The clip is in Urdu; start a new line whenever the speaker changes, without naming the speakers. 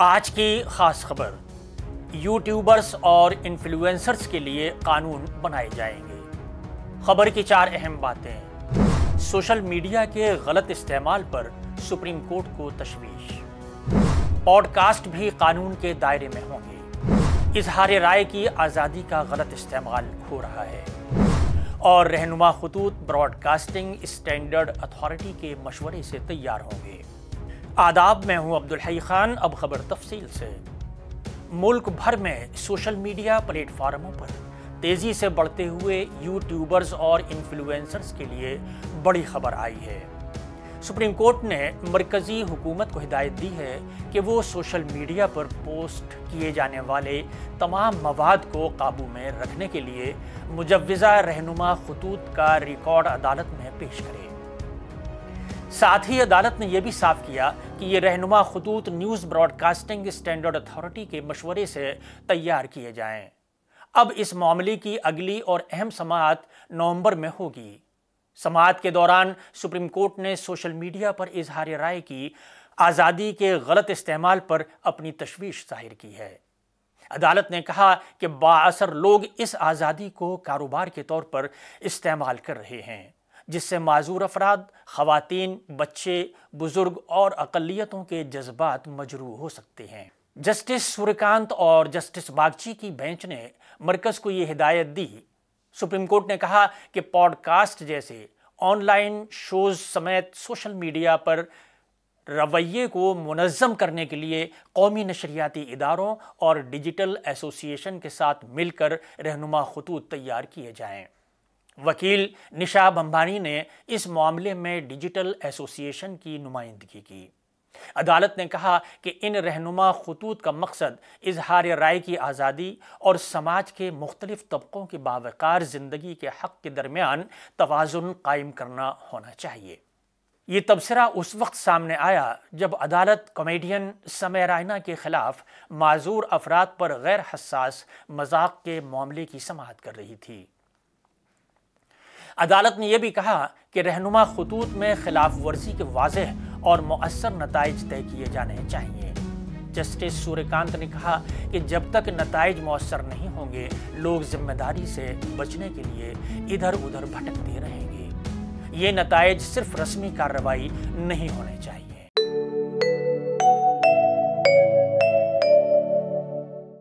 آج کی خاص خبر، یوٹیوبرز اور انفلوئنسرز کے لیے قانون بنائے جائیں گے۔ خبر کی 4 اہم باتیں۔ سوشل میڈیا کے غلط استعمال پر سپریم کورٹ کو تشویش۔ پوڈ کاسٹ بھی قانون کے دائرے میں ہوں گے۔ اظہار رائے کی آزادی کا غلط استعمال ہو رہا ہے۔ اور رہنما خطوط براڈ کاسٹنگ اسٹینڈرڈ اتھارٹی کے مشورے سے تیار ہوں گے۔ آداب، میں ہوں عبدالحی خان۔ اب خبر تفصیل سے۔ ملک بھر میں سوشل میڈیا پلیٹ فارموں پر تیزی سے بڑھتے ہوئے یوٹیوبرز اور انفلوئنسرز کے لیے بڑی خبر آئی ہے۔ سپریم کورٹ نے مرکزی حکومت کو ہدایت دی ہے کہ وہ سوشل میڈیا پر پوسٹ کیے جانے والے تمام مواد کو قابو میں رکھنے کے لیے مجوزہ رہنما خطوط کا ریکارڈ عدالت میں پیش کرے۔ ساتھ ہی عدالت نے یہ بھی صاف کیا کہ یہ رہنما خطوط news broadcasting standard authority کے مشورے سے تیار کیے جائیں۔ اب اس معاملے کی اگلی اور اہم سماعت نومبر میں ہوگی۔ سماعت کے دوران سپریم کورٹ نے سوشل میڈیا پر اظہار رائے کی آزادی کے غلط استعمال پر اپنی تشویش ظاہر کی ہے۔ عدالت نے کہا کہ بااثر لوگ اس آزادی کو کاروبار کے طور پر استعمال کر رہے ہیں، جس سے معذور افراد، خواتین، بچے، بزرگ اور اقلیتوں کے جذبات مجروح ہو سکتے ہیں۔ جسٹس سوریہ کانت اور جسٹس باگچی کی بینچ نے مرکز کو یہ ہدایت دی۔ سپریم کورٹ نے کہا کہ پوڈ کاسٹ جیسے آن لائن شوز سمیت سوشل میڈیا پر رویے کو منظم کرنے کے لیے قومی نشریاتی اداروں اور ڈیجیٹل ایسوسی ایشن کے ساتھ مل کر رہنما خطوط تیار کیے جائیں۔ وکیل نشا بھمبانی نے اس معاملے میں ڈیجیٹل ایسوسی ایشن کی نمائندگی کی۔ عدالت نے کہا کہ ان رہنما خطوط کا مقصد اظہار رائے کی آزادی اور سماج کے مختلف طبقوں کی باوقار زندگی کے حق کے درمیان توازن قائم کرنا ہونا چاہیے۔ یہ تبصرہ اس وقت سامنے آیا جب عدالت کامیڈین سمیع رائنا کے خلاف معذور افراد پر غیر حساس مذاق کے معاملے کی سماعت کر رہی تھی۔ عدالت نے یہ بھی کہا کہ رہنما خطوط میں خلاف ورزی کے واضح اور مؤثر نتائج طے کیے جانے چاہیے۔ جسٹس سوریہ کانت نے کہا کہ جب تک نتائج مؤثر نہیں ہوں گے، لوگ ذمہ داری سے بچنے کے لیے ادھر ادھر بھٹکتے رہیں گے۔ یہ نتائج صرف رسمی کارروائی نہیں ہونے چاہیے۔